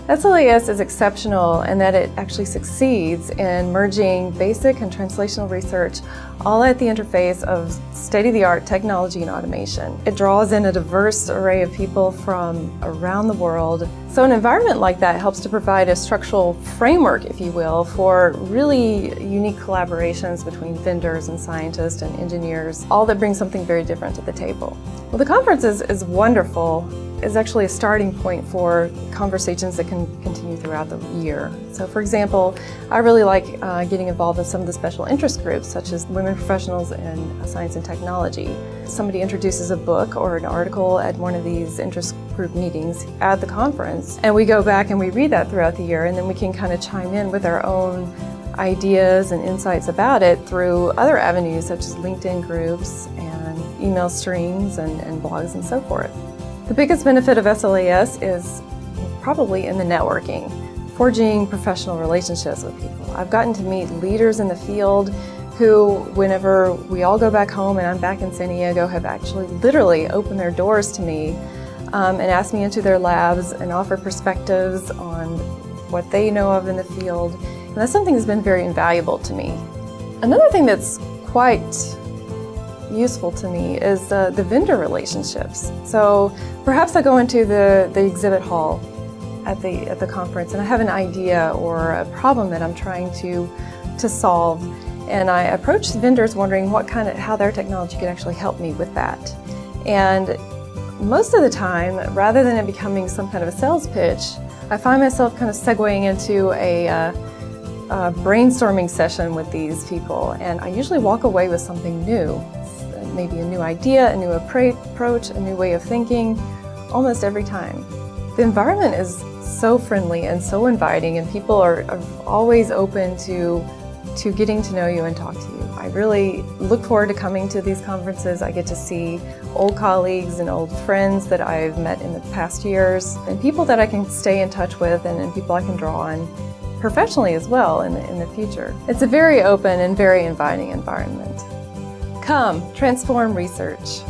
SLAS is exceptional in that it actually succeeds in merging basic and translational research all at the interface of state-of-the-art technology and automation. It draws in a diverse array of people from around the world. So an environment like that helps to provide a structural framework, if you will, for really unique collaborations between vendors and scientists and engineers, all that brings something very different to the table. Well, the conference is wonderful. Is actually a starting point for conversations that can continue throughout the year. So for example, I really like getting involved in some of the special interest groups, such as women professionals in science and technology. Somebody introduces a book or an article at one of these interest group meetings at the conference, and we go back and we read that throughout the year, and then we can kind of chime in with our own ideas and insights about it through other avenues such as LinkedIn groups and email streams and blogs and so forth. The biggest benefit of SLAS is probably in the networking, forging professional relationships with people. I've gotten to meet leaders in the field who, whenever we all go back home and I'm back in San Diego, have actually literally opened their doors to me and asked me into their labs and offered perspectives on what they know of in the field. And that's something that's been very invaluable to me. Another thing that's quite useful to me is the vendor relationships. So perhaps I go into the exhibit hall at the conference and I have an idea or a problem that I'm trying to solve, and I approach the vendors wondering how their technology could actually help me with that. And most of the time, rather than it becoming some kind of a sales pitch, I find myself kind of segueing into a brainstorming session with these people, and I usually walk away with something new. Maybe a new idea, a new approach, a new way of thinking, almost every time. The environment is so friendly and so inviting, and people are always open to getting to know you and talk to you. I really look forward to coming to these conferences. I get to see old colleagues and old friends that I've met in the past years, and people that I can stay in touch with, and people I can draw on professionally as well in the future. It's a very open and very inviting environment. Come, transform research.